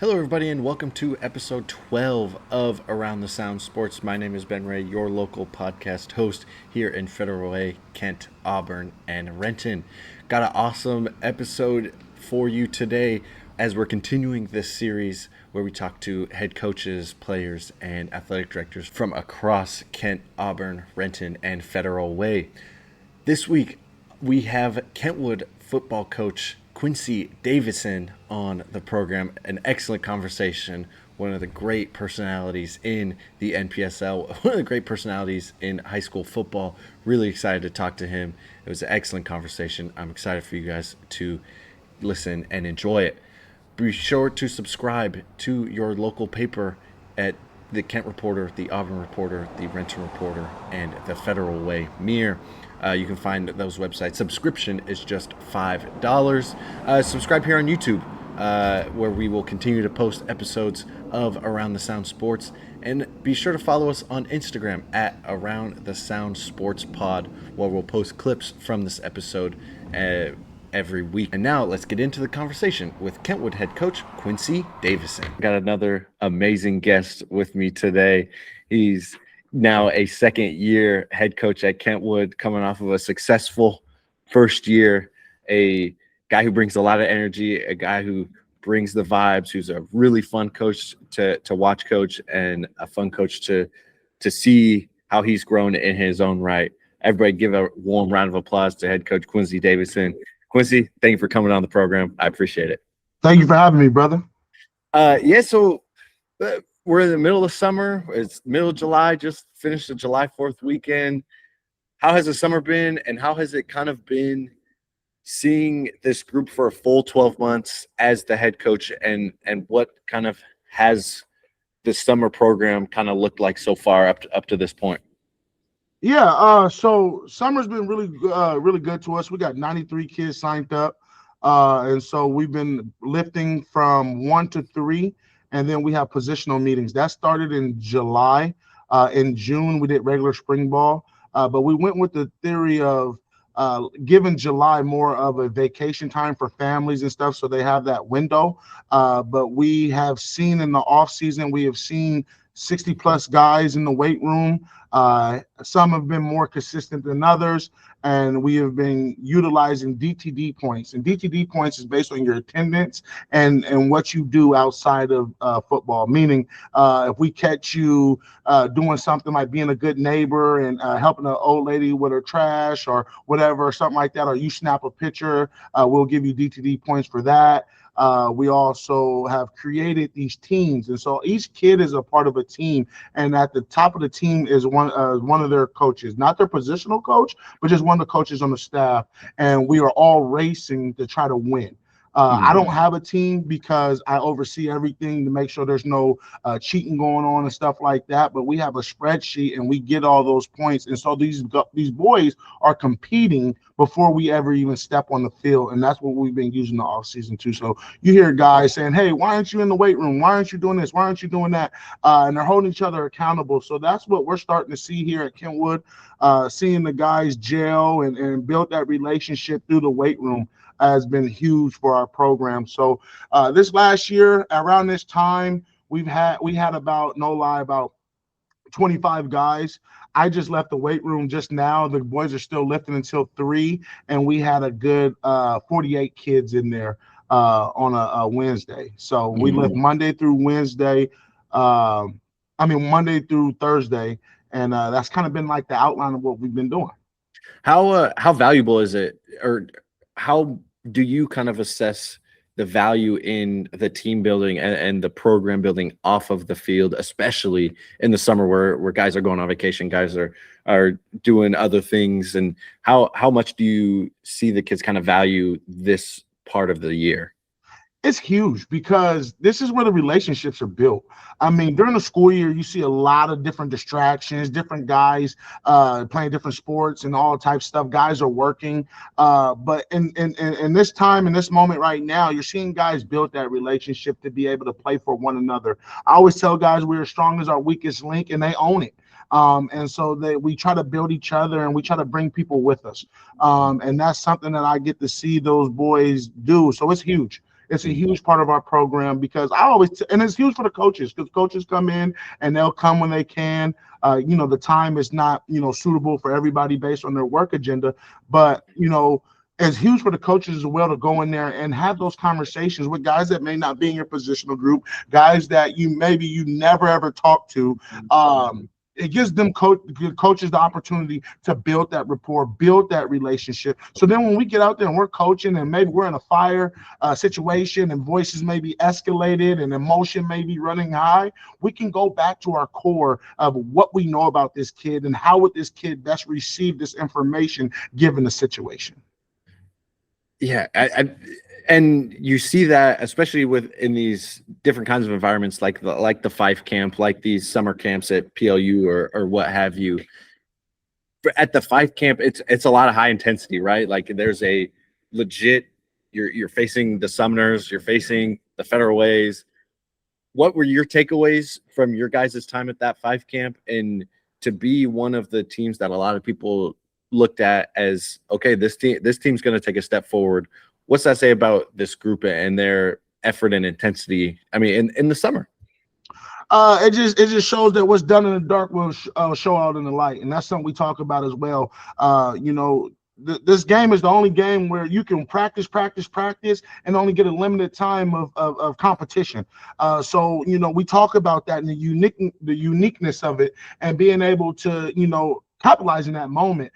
Hello, everybody, and welcome to episode 12 of Around the Sound Sports. My name is Ben Ray, your local podcast host here in Federal Way, Kent, Auburn, and Renton. Got an awesome episode for you today as we're continuing this series where we talk to head coaches, players, and athletic directors from across Kent, Auburn, Renton, and Federal Way. This week, we have Kentwood football coach Quincey Davison on the program. An excellent conversation. One of the great personalities in the NPSL, one of the great personalities in high school football. Really excited to talk to him. It was an excellent conversation. I'm excited for you guys to listen and enjoy it. Be sure to subscribe to your local paper at the Kent Reporter, the Auburn Reporter, the Renton Reporter, and the Federal Way Mirror. You can find those websites. Subscription is just $5. Subscribe here on YouTube, where we will continue to post episodes of Around the Sound Sports. And be sure to follow us on Instagram at Around the Sound Sports Pod, where we'll post clips from this episode every week. And now let's get into the conversation with Kentwood head coach Quincey Davison. Got another amazing guest with me today. He's now a second-year head coach at Kentwood, coming off of a successful first year, a guy who brings a lot of energy, a guy who brings the vibes, who's a really fun coach to watch coach and a fun coach to see how he's grown in his own right. Everybody give a warm round of applause to head coach Quincey Davison. Quincey, thank you for coming on the program. I appreciate it. Thank you for having me, brother. We're in the middle of summer. It's middle of July, just finished the July 4th weekend. How has the summer been, and how has it kind of been seeing this group for a full 12 months as the head coach, and what kind of has the summer program kind of looked like so far up to this point? Yeah, so summer's been really good to us. We got 93 kids signed up, and so we've been lifting from 1 to 3. And then we have positional meetings. That started in July. In June, we did regular spring ball. But we went with the theory of giving July more of a vacation time for families and stuff, so they have that window. But we have seen in the off season, we have seen 60-plus guys in the weight room. Some have been more consistent than others, and we have been utilizing DTD points. And DTD points is based on your attendance and what you do outside of football, meaning if we catch you doing something like being a good neighbor and helping an old lady with her trash or whatever, or something like that, or you snap a picture, we'll give you DTD points for that. We also have created these teams, and so each kid is a part of a team, and at the top of the team is one of their coaches, not their positional coach, but just one of the coaches on the staff, and we are all racing to try to win. I don't have a team because I oversee everything to make sure there's no cheating going on and stuff like that. But we have a spreadsheet and we get all those points. And so these boys are competing before we ever even step on the field. And that's what we've been using the off season too. So you hear guys saying, hey, why aren't you in the weight room? Why aren't you doing this? Why aren't you doing that? And they're holding each other accountable. So that's what we're starting to see here at Kentwood, seeing the guys gel and build that relationship through the weight room has been huge for our program. So this last year, around this time, we had about 25 guys. I just left the weight room just now. The boys are still lifting until 3, and we had a good 48 kids in there on a Wednesday. So we lift Monday through Wednesday. Monday through Thursday, and that's kind of been like the outline of what we've been doing. How valuable is it, or how do you kind of assess the value in the team building and the program building off of the field, especially in the summer where guys are going on vacation, guys are doing other things, and how much do you see the kids kind of value this part of the year? It's huge because this is where the relationships are built. I mean, during the school year, you see a lot of different distractions, different guys playing different sports and all types of stuff. Guys are working. But in this time, in this moment right now, you're seeing guys build that relationship to be able to play for one another. I always tell guys we're as strong as our weakest link, and they own it. And so we try to build each other, and we try to bring people with us. And that's something that I get to see those boys do. So it's huge. It's a huge part of our program because and it's huge for the coaches because coaches come in and they'll come when they can. The time is not, suitable for everybody based on their work agenda, but, it's huge for the coaches as well to go in there and have those conversations with guys that may not be in your positional group, guys that you never ever talk to. It gives them coaches the opportunity to build that rapport, build that relationship. So then when we get out there and we're coaching and maybe we're in a fire situation and voices may be escalated and emotion may be running high, we can go back to our core of what we know about this kid and how would this kid best receive this information given the situation. Yeah, and you see that especially in these different kinds of environments, like the 5 camp, like these summer camps at PLU or what have you. At the 5 camp, it's a lot of high intensity, right? Like there's a legit, you're facing the Sumners, you're facing the Federal Ways. What were your takeaways from your guys' time at that 5 camp, and to be one of the teams that a lot of people looked at as, okay, this team's going to take a step forward? What's that say about this group and their effort and intensity? I mean, in the summer. It just shows that what's done in the dark will show out in the light, and that's something we talk about as well. This game is the only game where you can practice, and only get a limited time of competition. So we talk about that and the uniqueness of it, and being able to capitalize in that moment.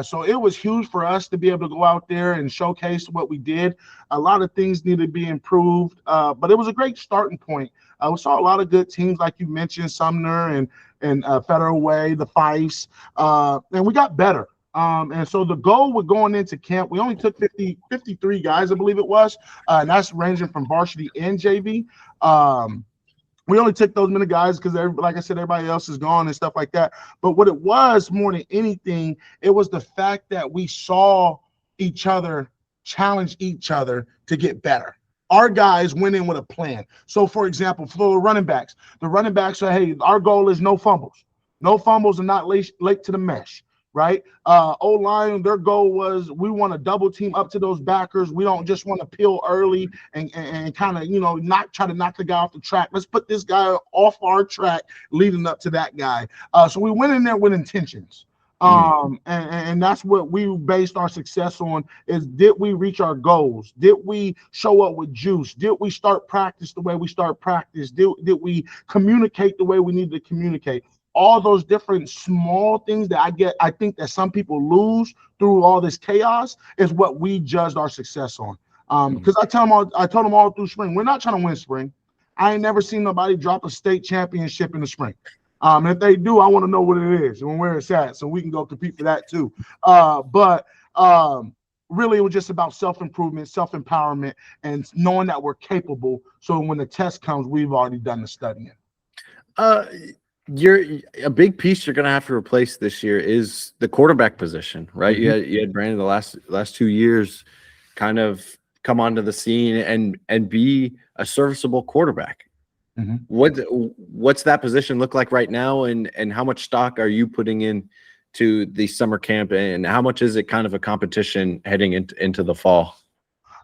So it was huge for us to be able to go out there and showcase what we did. A lot of things need to be improved, but it was a great starting point. We saw a lot of good teams, like you mentioned, Sumner and Federal Way, the Fifes, and we got better. And so the goal with going into camp, we only took 53 guys, I believe it was, and that's ranging from varsity and JV. We only took those many guys because, like I said, everybody else is gone and stuff like that. But what it was more than anything, it was the fact that we saw each other challenge each other to get better. Our guys went in with a plan. So, for example, for the running backs say, hey, our goal is no fumbles. No fumbles and not late to the mesh. Right? O-line, their goal was we want to double team up to those backers. We don't just want to peel early and kind of, not try to knock the guy off the track. Let's put this guy off our track leading up to that guy. So we went in there with intentions. And that's what we based our success on is, did we reach our goals? Did we show up with juice? Did we start practice the way we start practice? Did we communicate the way we need to communicate? All those different small things that I think that some people lose through all this chaos is what we judged our success on. Because I told them all through spring, we're not trying to win spring. I ain't never seen nobody drop a state championship in the spring. And if they do, I want to know what it is and where it's at so we can go compete for that too. But really, it was just about self-improvement, self-empowerment, and knowing that we're capable. So when the test comes, we've already done the studying. A big piece you're going to have to replace this year is the quarterback position, right? Mm-hmm. You had Brandon the last 2 years kind of come onto the scene and be a serviceable quarterback. Mm-hmm. What's that position look like right now, and how much stock are you putting in to the summer camp, and how much is it kind of a competition heading into the fall?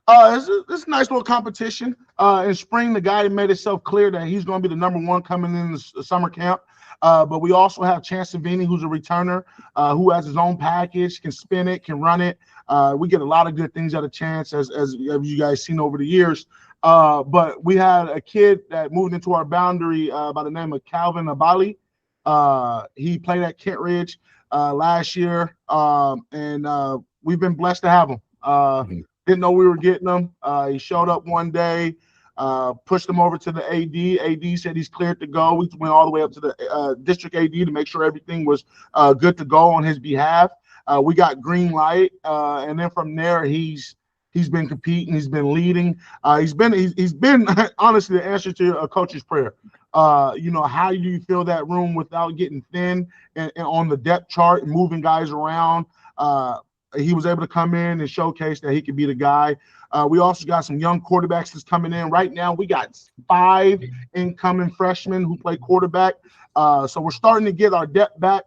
It's a nice little competition. In spring, the guy made himself clear that he's going to be the number one coming in the summer camp. But we also have Chance Savini, who's a returner, who has his own package, can spin it, can run it. We get a lot of good things out of Chance, as you guys seen over the years. But we had a kid that moved into our boundary by the name of Calvin Abali. He played at Kent Ridge last year, and we've been blessed to have him. Didn't know we were getting him. He showed up one day, pushed him over to the AD. AD said he's cleared to go. We went all the way up to the district AD to make sure everything was good to go on his behalf. We got green light, and then from there he's been competing. He's been leading. He's been honestly the answer to a coach's prayer. How do you fill that room without getting thin and on the depth chart and moving guys around? He was able to come in and showcase that he could be the guy. We also got some young quarterbacks that's coming in. Right now, we got 5 incoming freshmen who play quarterback. So we're starting to get our depth back.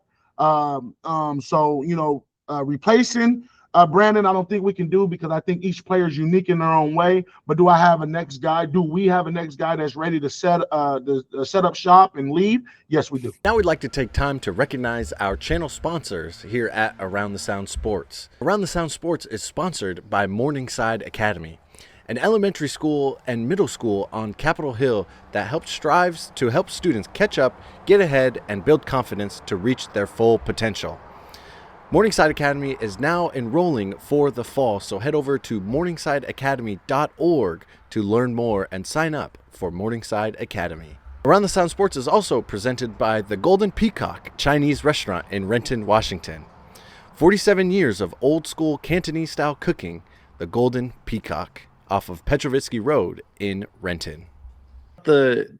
Replacing Brandon, I don't think we can do, because I think each player is unique in their own way. But do I have a next guy? Do we have a next guy that's ready to set up shop and lead? Yes, we do. Now we'd like to take time to recognize our channel sponsors here at Around the Sound Sports. Around the Sound Sports is sponsored by Morningside Academy, an elementary school and middle school on Capitol Hill that strives to help students catch up, get ahead, and build confidence to reach their full potential. Morningside Academy is now enrolling for the fall, so head over to morningsideacademy.org to learn more and sign up for Morningside Academy. Around the Sound Sports is also presented by the Golden Peacock Chinese restaurant in Renton, Washington. 47 years of old school Cantonese style cooking, the Golden Peacock, off of Petrovitsky Road in Renton. The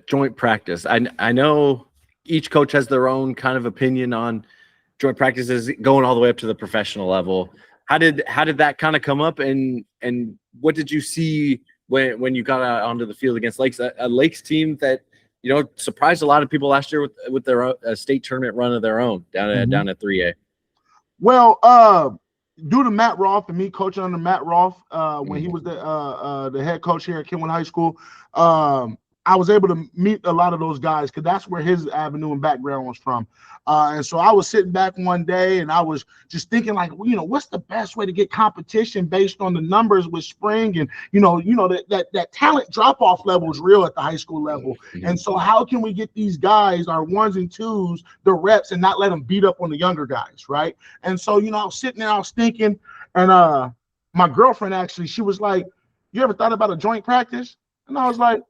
joint practice. I know each coach has their own kind of opinion on joint practices going all the way up to the professional level. How did that kind of come up, and what did you see when you got out onto the field against Lakes, a Lakes team that, you know, surprised a lot of people last year with their state tournament run of their own down at 3A? Well, due to Matt Roth and me coaching under Matt Roth, when he was the head coach here at Kentwood High School, I was able to meet a lot of those guys, because that's where his avenue and background was from. And so I was sitting back one day and I was just thinking, like, you know, what's the best way to get competition based on the numbers with spring? And, that talent drop-off level is real at the high school level. And so how can we get these guys, our ones and twos, the reps, and not let them beat up on the younger guys, right? And so, I was sitting there, I was thinking, and my girlfriend, actually, she was like, you ever thought about a joint practice? And I was like,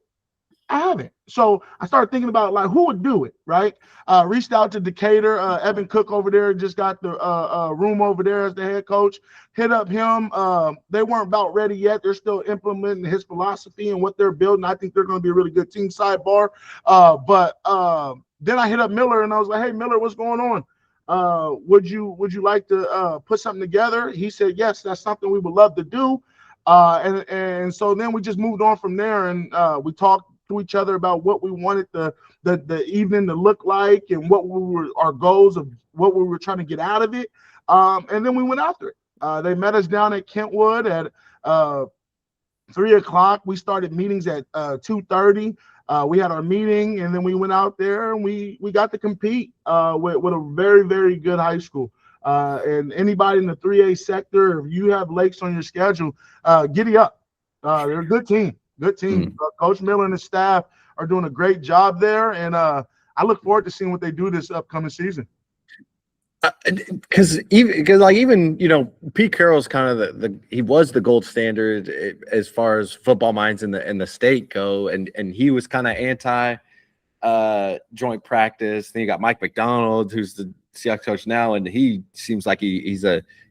I haven't. So I started thinking about, like, who would do it, right? Reached out to Decatur. Evan Cook over there just got the room over there as the head coach. Hit up him. They weren't about ready yet. They're still implementing his philosophy and what they're building. I think they're going to be a really good team, sidebar. But then I hit up Miller and I was like, hey, Miller, what's going on? Would you like to put something together? He said, yes, that's something we would love to do. And so then we just moved on from there, and we talked to each other about what we wanted the evening to look like, and what our goals of what we were trying to get out of it. And then we went after it. They met us down at Kentwood at 3:00. We started meetings at 2:30. We had our meeting, and then we went out there and we got to compete with a very, very good high school. And anybody in the 3A sector, if you have Lakes on your schedule, giddy up. They're a good team. Good team. Coach Miller and his staff are doing a great job there, and I look forward to seeing what they do this upcoming season. Because even Pete Carroll's kind of he was the gold standard as far as football minds in the state go, and he was kind of anti joint practice. Then you got Mike McDonald, who's the Seahawks coach now, and he seems like he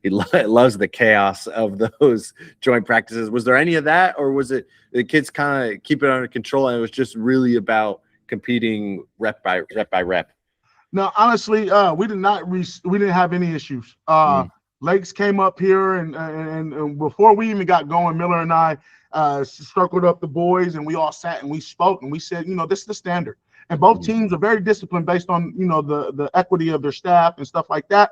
loves the chaos of those joint practices. Was there any of that, or was it the kids kind of keep it under control and it was just really about competing rep by rep? No, honestly, we didn't have any issues. Lakes came up here, and before we even got going, Miller and I circled up the boys, and we all sat and we spoke, and we said, this is the standard. And both teams are very disciplined based on, the equity of their staff and stuff like that.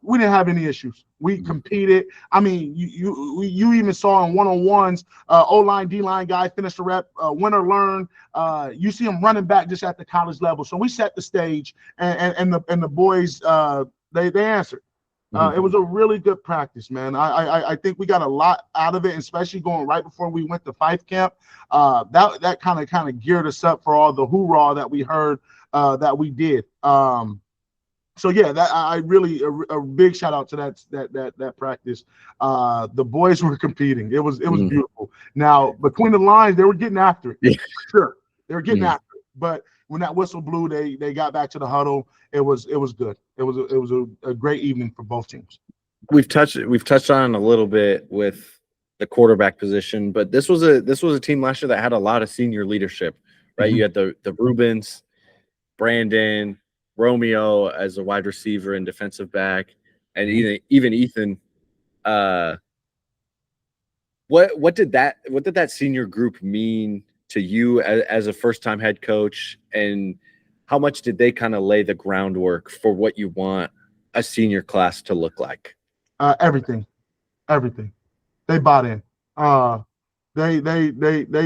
We didn't have any issues. We competed. I mean, you even saw in one-on-ones, O-line, D-line guy finish the rep, win or learn. You see them running back just at the college level. So we set the stage, and the boys, they answered. It was a really good practice, man. I think we got a lot out of it, especially going right before we went to Fife camp. That kind of geared us up for all the hoorah that we heard that we did. So yeah, that I really a big shout out to that practice. The boys were competing. It was beautiful. Now between the lines, they were getting after it. Yeah. Sure, they were getting after it. But when that whistle blew, they got back to the huddle. It was good. It was a great evening for both teams. We've touched on a little bit with the quarterback position, but this was a team last year that had a lot of senior leadership, right? You had the Rubens, Brandon, Romeo as a wide receiver and defensive back, and even Ethan. What did that senior group mean to you as a first-time head coach, and how much did they kind of lay the groundwork for what you want a senior class to look like? Everything, everything. They bought in. Uh, they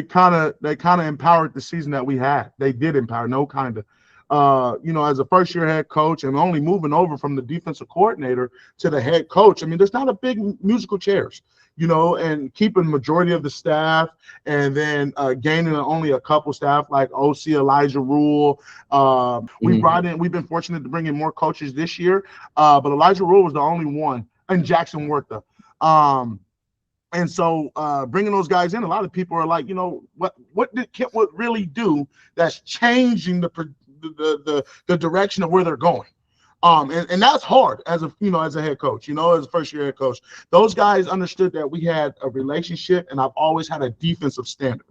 kind of empowered the season that we had. They did empower, no kind of. As a first year head coach and only moving over from the defensive coordinator to the head coach, I mean, there's not a big musical chairs, and keeping majority of the staff and then gaining only a couple staff like OC Elijah Rule. We've been fortunate to bring in more coaches this year, but Elijah Rule was the only one, and Jackson Wortha. And so bringing those guys in, a lot of people are like, what did Kentwood really do that's changing the direction of where they're going? And that's hard as a head coach, as a first year head coach. Those guys understood that we had a relationship, and I've always had a defensive standard.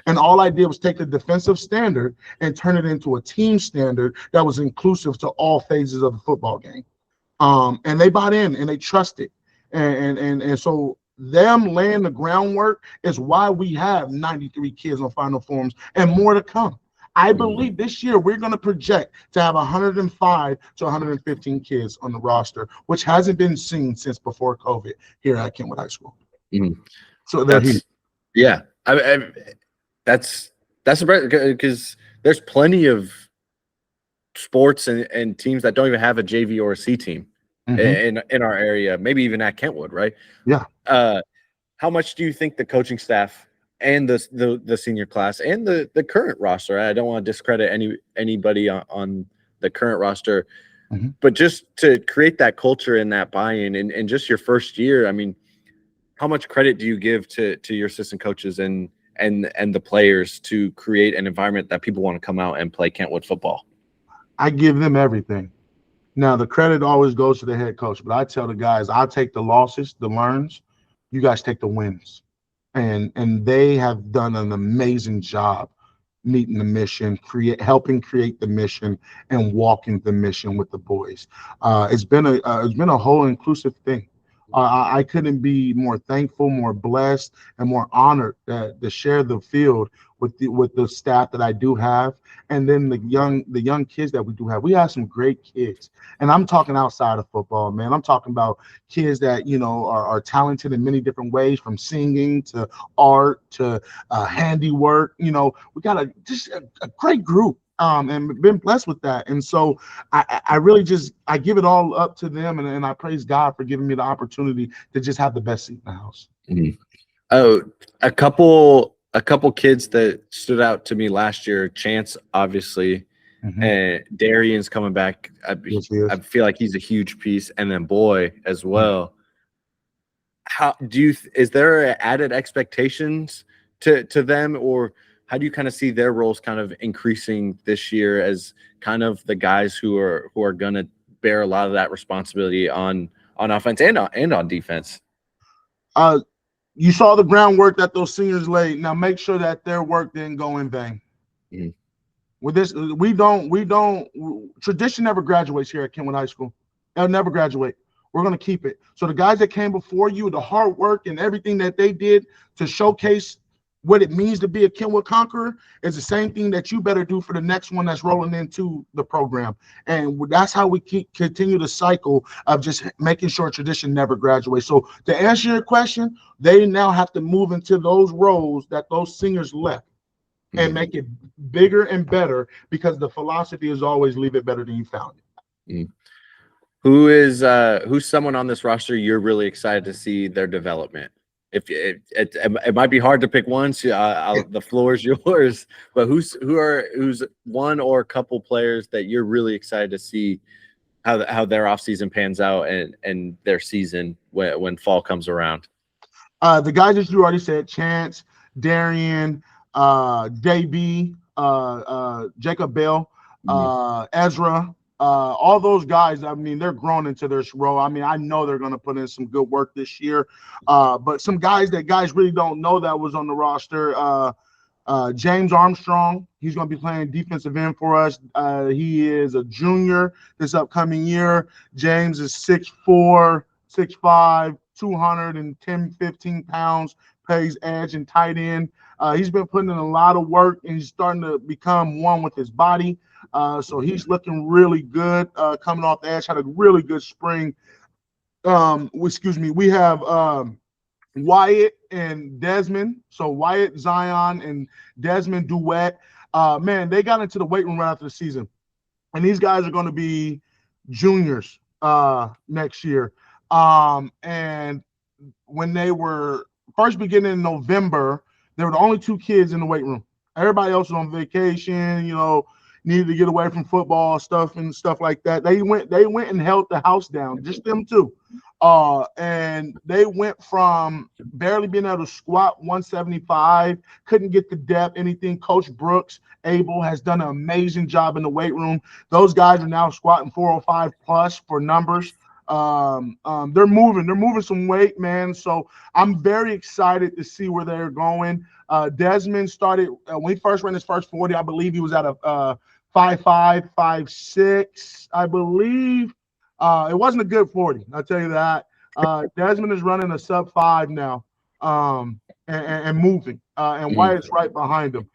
And all I did was take the defensive standard and turn it into a team standard that was inclusive to all phases of the football game. And they bought in and they trusted. And so them laying the groundwork is why we have 93 kids on final forms and more to come. I believe this year we're going to project to have 105 to 115 kids on the roster, which hasn't been seen since before COVID here at Kentwood High School. So that's because there's plenty of sports and teams that don't even have a JV or a C team in our area, maybe even at Kentwood, right? Yeah. How much do you think the coaching staff and the senior class and the current roster, I don't want to discredit anybody on the current roster, but just to create that culture and that buy-in and just your first year, I mean, how much credit do you give to your assistant coaches and the players to create an environment that people want to come out and play Kentwood football? I give them everything. Now, the credit always goes to the head coach, but I tell the guys, I'll take the losses, the learns. You guys take the wins. And they have done an amazing job meeting the mission, helping create the mission, and walking the mission with the boys. It's been a whole inclusive thing. I couldn't be more thankful, more blessed, and more honored to share the field with the staff that I do have, and then the young kids that we do have. We have some great kids, and I'm talking outside of football, man. I'm talking about kids that are talented in many different ways, from singing to art to handiwork. We got a great group. And been blessed with that. And so I really I give it all up to them, and I praise God for giving me the opportunity to just have the best seat in the house. Oh, a couple kids that stood out to me last year, Chance, obviously, and Darian's coming back. I feel like he's a huge piece, and then Boy as well. How is there added expectations to them, or how do you kind of see their roles kind of increasing this year as kind of the guys who are going to bear a lot of that responsibility on offense and on defense? You saw the groundwork that those seniors laid. Now make sure that their work didn't go in vain. With this, tradition never graduates here at Kentwood High School. They'll never graduate. We're going to keep it. So the guys that came before you, the hard work and everything that they did to showcase what it means to be a Kentwood Conqueror is the same thing that you better do for the next one that's rolling into the program. And that's how we continue the cycle of just making sure tradition never graduates. So to answer your question, they now have to move into those roles that those seniors left and make it bigger and better, because the philosophy is always leave it better than you found it. Who's someone on this roster you're really excited to see their development? If it might be hard to pick one, so the floor is yours. But who's one or a couple players that you're really excited to see how their offseason pans out and their season when fall comes around? The guys that you already said: Chance, Darian, JB, Jacob Bell, Ezra. All those guys, I mean, they're grown into their role. I mean, I know they're going to put in some good work this year. But some guys that guys really don't know that was on the roster. James Armstrong, he's going to be playing defensive end for us. He is a junior this upcoming year. James is 6'4", 6'5", 210, 15 pounds, plays edge and tight end. He's been putting in a lot of work, and he's starting to become one with his body. So he's looking really good coming off the edge, had a really good spring. Excuse me, we have Wyatt and Desmond. So Wyatt, Zion, and Desmond Duet. Man, they got into the weight room right after the season, and these guys are going to be juniors next year. And when they were first beginning in November, they were the only two kids in the weight room. Everybody else was on vacation, needed to get away from football stuff and stuff like that. They went and held the house down, just them two. And they went from barely being able to squat 175, couldn't get the depth, anything. Coach Brooks, Abel, has done an amazing job in the weight room. Those guys are now squatting 405 plus for numbers. They're moving some weight, man. So I'm very excited to see where they're going. Desmond started when he first ran his first 40. I believe he was at a 5'5", 5'6", I believe. It wasn't a good 40, I'll tell you that. Desmond is running a sub-5 now, and moving, and Wyatt's right behind him.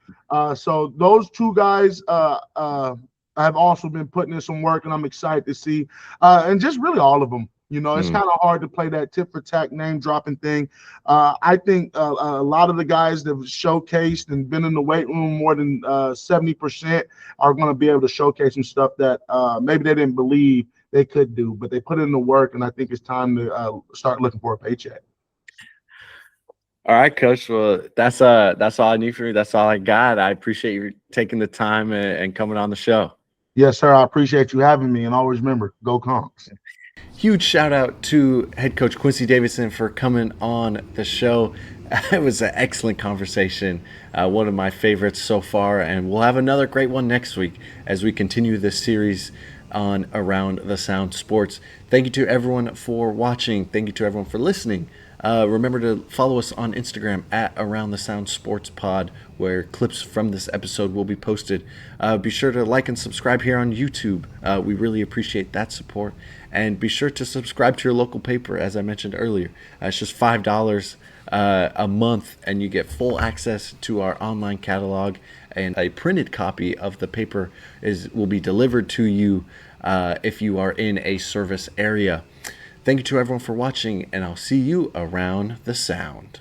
So those two guys have also been putting in some work, and I'm excited to see. And just really all of them. It's kind of hard to play that tit for tat name dropping thing. I think a lot of the guys that have showcased and been in the weight room more than 70% are going to be able to showcase some stuff that maybe they didn't believe they could do, but they put in the work, and I think it's time to start looking for a paycheck. All right, Coach. Well, that's all I need from you. That's all I got. I appreciate you taking the time and coming on the show. Yes, sir. I appreciate you having me, and always remember, go Conks. Huge shout out to head coach Quincy Davison for coming on the show. It was an excellent conversation, one of my favorites so far, and we'll have another great one next week as we continue this series on Around the Sound Sports. Thank you to everyone for watching. Thank you to everyone for listening. Remember to follow us on Instagram at Around the Sound Sports Pod, where clips from this episode will be posted. Be sure to like and subscribe here on YouTube. We really appreciate that support. And be sure to subscribe to your local paper, as I mentioned earlier. It's just $5 a month, and you get full access to our online catalog, and a printed copy of the paper will be delivered to you if you are in a service area. Thank you to everyone for watching, and I'll see you around the sound.